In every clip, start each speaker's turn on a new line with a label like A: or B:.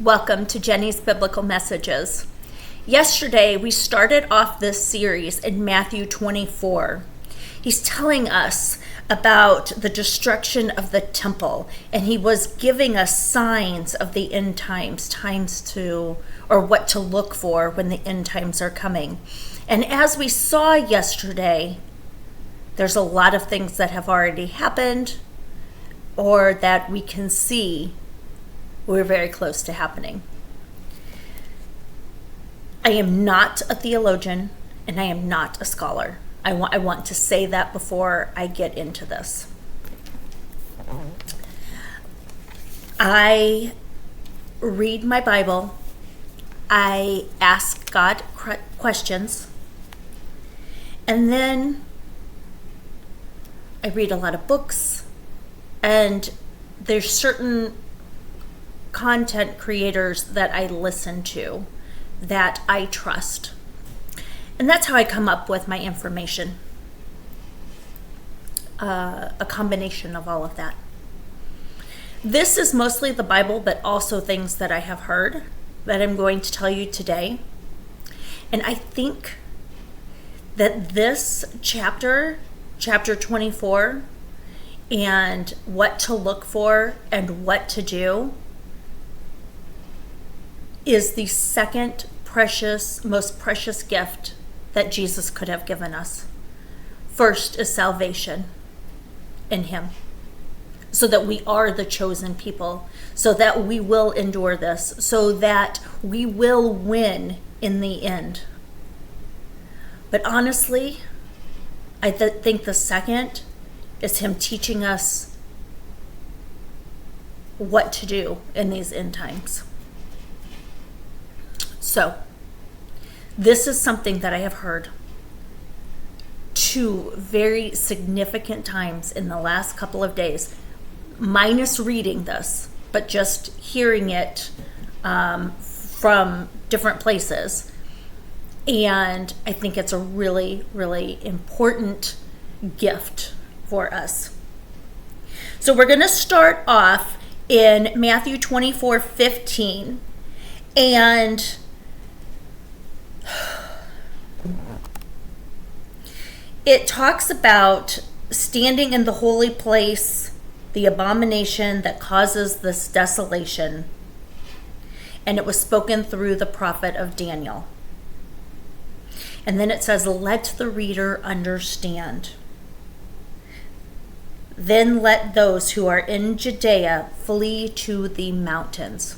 A: Welcome to Jenny's Biblical Messages. Yesterday, we started off this series in Matthew 24. He's telling us about the destruction of the temple, and he was giving us signs of the end times, or what to look for when the end times are coming. And as we saw yesterday, there's a lot of things that have already happened or that we can see we're very close to happening. I am not a theologian and I am not a scholar. I want to say that before I get into this. I read my Bible. I ask God questions. And then I read a lot of books. And there's certain content creators that I listen to that I trust. And that's how I come up with my information. A combination of all of that. This is mostly the Bible, but also things that I have heard that I'm going to tell you today. And I think that this chapter 24, and what to look for and what to do, is the second most precious gift that Jesus could have given us. First is salvation in him, so that we are the chosen people, so that we will endure this, so that we will win in the end. But honestly, I think the second is him teaching us what to do in these end times. So, this is something that I have heard 2 very significant times in the last couple of days, minus reading this, but just hearing it from different places. And I think it's a really, really important gift for us. So we're going to start off in Matthew 24:15, and it talks about standing in the holy place, the abomination that causes this desolation. And it was spoken through the prophet of Daniel. And then it says, let the reader understand. Then let those who are in Judea flee to the mountains.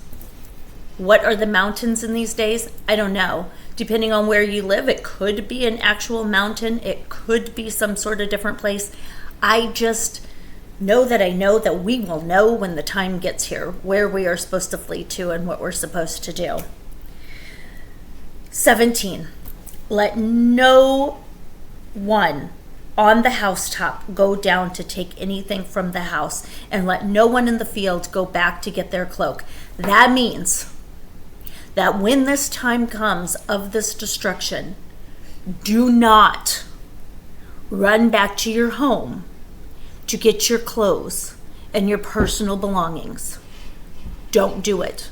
A: What are the mountains in these days? I don't know. Depending on where you live, it could be an actual mountain. It could be some sort of different place. I just know that we will know when the time gets here where we are supposed to flee to and what we're supposed to do. 17. Let no one on the housetop go down to take anything from the house, and let no one in the field go back to get their cloak. That means that when this time comes of this destruction, do not run back to your home to get your clothes and your personal belongings. Don't do it.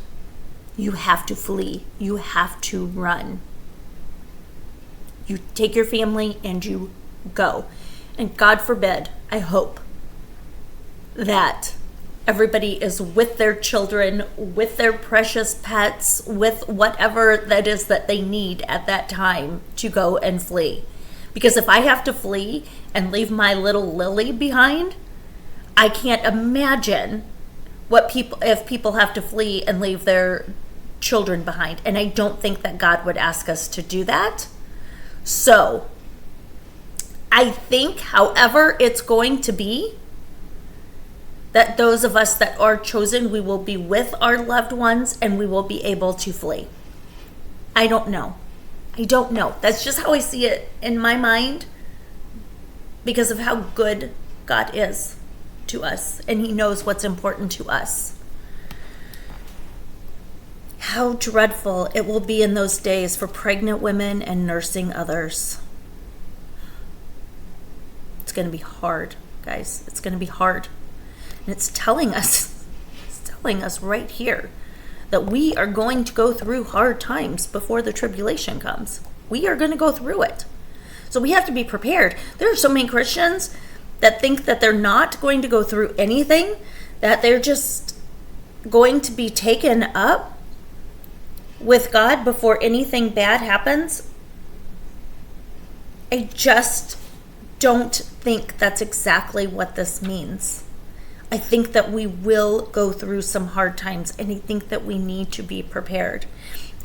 A: You have to flee. You have to run. You take your family and you go. And God forbid, I hope, that everybody is with their children, with their precious pets, with whatever that is that they need at that time to go and flee. Because if I have to flee and leave my little Lily behind, I can't imagine if people have to flee and leave their children behind. And I don't think that God would ask us to do that. So, I think, however it's going to be, that those of us that are chosen, we will be with our loved ones and we will be able to flee. I don't know. That's just how I see it in my mind, because of how good God is to us, and he knows what's important to us. How dreadful it will be in those days for pregnant women and nursing others. It's going to be hard, guys. It's going to be hard. And it's telling us right here that we are going to go through hard times before the tribulation comes. We are going to go through it. So we have to be prepared. There are so many Christians that think that they're not going to go through anything, that they're just going to be taken up with God before anything bad happens. I just don't think that's exactly what this means. I think that we will go through some hard times, and I think that we need to be prepared.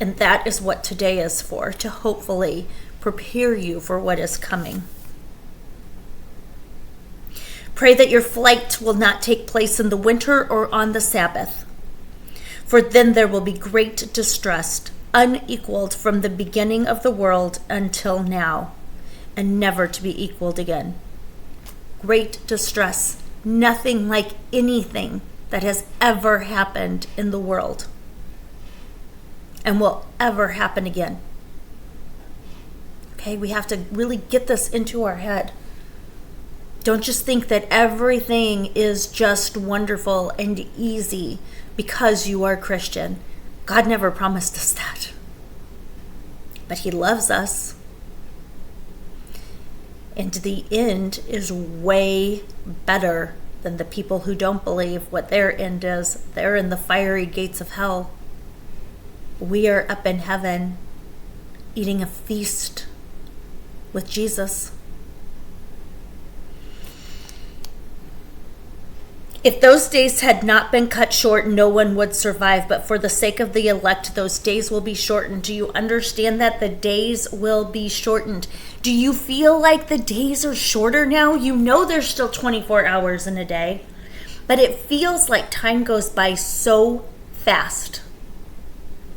A: And that is what today is for, to hopefully prepare you for what is coming. Pray that your flight will not take place in the winter or on the Sabbath, for then there will be great distress, unequaled from the beginning of the world until now, and never to be equaled again. Great distress, nothing like anything that has ever happened in the world and will ever happen again. Okay, we have to really get this into our head. Don't just think that everything is just wonderful and easy because you are Christian. God never promised us that. But He loves us. And the end is way better than the people who don't believe what their end is. They're in the fiery gates of hell. We are up in heaven eating a feast with Jesus. If those days had not been cut short, no one would survive. But for the sake of the elect, those days will be shortened. Do you understand that? The days will be shortened. Do you feel like the days are shorter now? You know there's still 24 hours in a day. But it feels like time goes by so fast.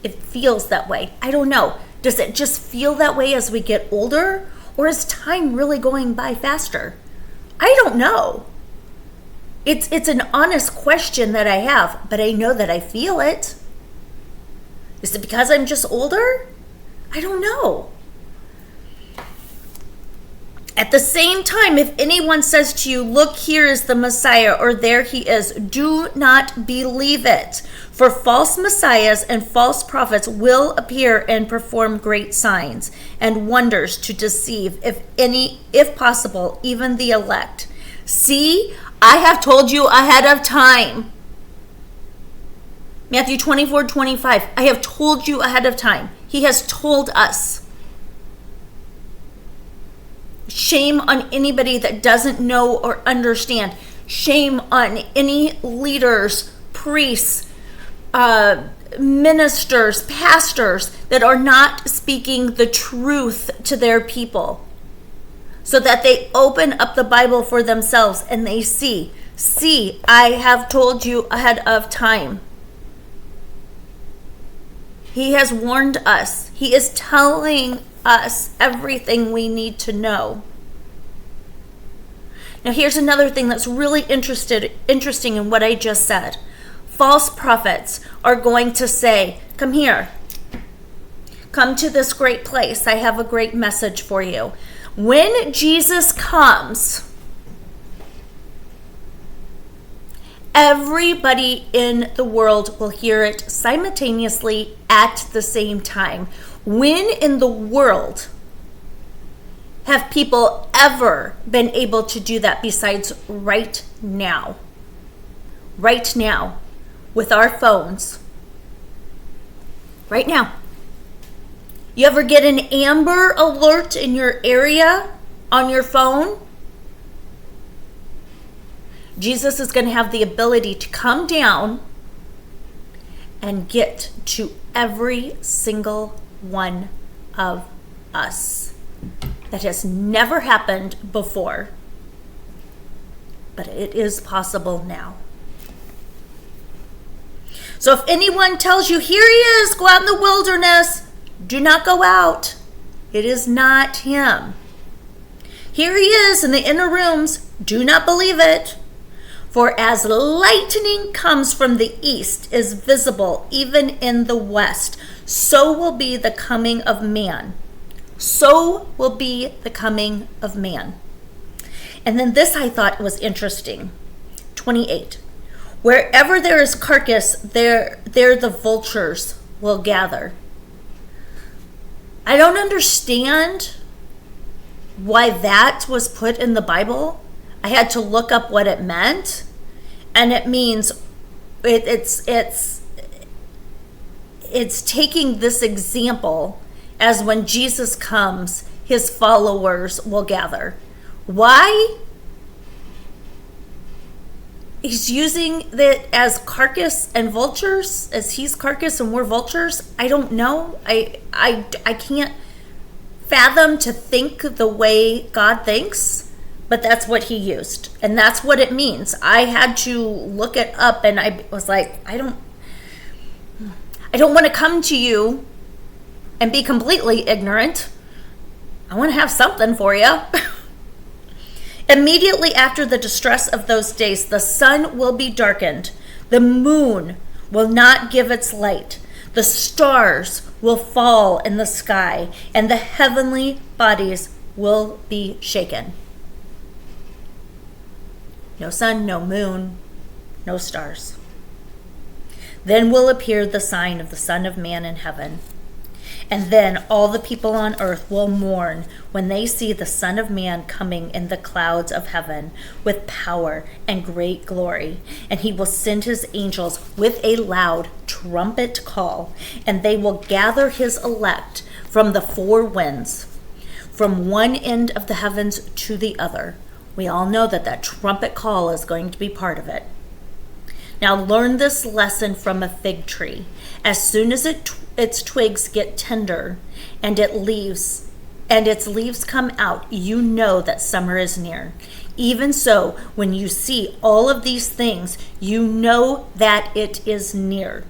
A: It feels that way. I don't know. Does it just feel that way as we get older? Or is time really going by faster? I don't know. It's an honest question that I have, but I know that I feel it. Is it because I'm just older? I don't know. At the same time, if anyone says to you, look, here is the Messiah, or there he is, do not believe it. For false messiahs and false prophets will appear and perform great signs and wonders to deceive, if possible, even the elect. See, I have told you ahead of time. Matthew 24:25. I have told you ahead of time. He has told us. Shame on anybody that doesn't know or understand. Shame on any leaders, priests, ministers, pastors that are not speaking the truth to their people, so that they open up the Bible for themselves and they see, I have told you ahead of time. He has warned us. He is telling us everything we need to know. Now here's another thing that's really interesting in what I just said. False prophets are going to say, come here. Come to this great place. I have a great message for you. When Jesus comes, everybody in the world will hear it simultaneously at the same time. When in the world have people ever been able to do that besides right now? Right now, with our phones. Right now. You ever get an Amber Alert in your area on your phone? Jesus is going to have the ability to come down and get to every single one of us. That has never happened before, but it is possible now. So if anyone tells you, here he is, go out in the wilderness, do not go out. It is not him. Here he is in the inner rooms. Do not believe it. For as lightning comes from the east is visible even in the west, so will be the coming of man. So will be the coming of man. And then this I thought was interesting. 28. Wherever there is carcass, there the vultures will gather. I don't understand why that was put in the Bible. I had to look up what it meant, and it means it's taking this example as when Jesus comes, his followers will gather. Why? He's using that as carcass and vultures, as he's carcass and we're vultures. I don't know. I can't fathom to think the way God thinks, but that's what he used, and that's what it means. I had to look it up, and I was like, I don't want to come to you and be completely ignorant. I want to have something for you. Immediately after the distress of those days, the sun will be darkened, the moon will not give its light, the stars will fall in the sky, and the heavenly bodies will be shaken. No sun, no moon, no stars. Then will appear the sign of the Son of Man in heaven. And then all the people on earth will mourn when they see the Son of Man coming in the clouds of heaven with power and great glory. And he will send his angels with a loud trumpet call, and they will gather his elect from the four winds, from one end of the heavens to the other. We all know that trumpet call is going to be part of it. Now learn this lesson from a fig tree. As soon as its twigs get tender and its leaves come out, you know that summer is near. Even so, when you see all of these things, you know that it is near,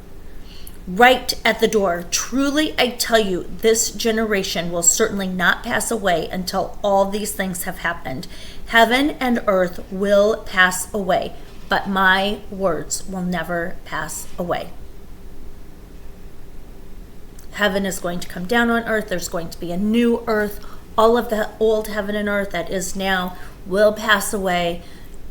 A: right at the door. Truly, I tell you, this generation will certainly not pass away until all these things have happened. Heaven and earth will pass away, but my words will never pass away. Heaven is going to come down on earth. There's going to be a new earth. All of the old heaven and earth that is now will pass away.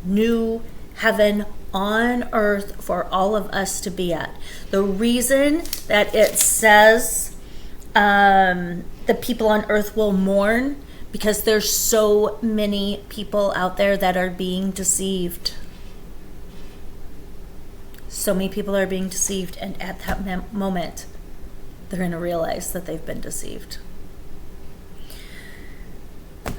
A: New heaven on earth for all of us to be at. The reason that it says the people on earth will mourn, because there's so many people out there that are being deceived. So many people are being deceived, and at that moment, they're going to realize that they've been deceived.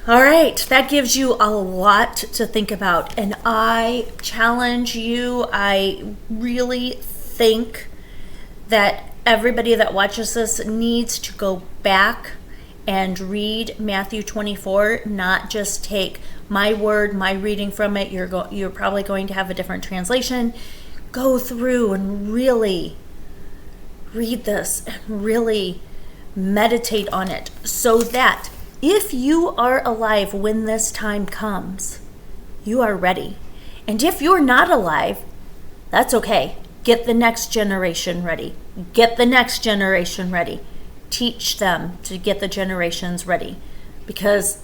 A: All right, that gives you a lot to think about, and I challenge you. I really think that everybody that watches this needs to go back and read Matthew 24, not just take my word, my reading from it. You're probably going to have a different translation. Go through and really read this and really meditate on it, so that if you are alive when this time comes, you are ready. And if you're not alive, that's okay. Get the next generation ready. Get the next generation ready. Teach them to get the generations ready, because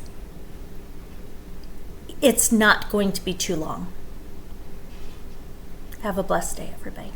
A: it's not going to be too long. Have a blessed day, everybody.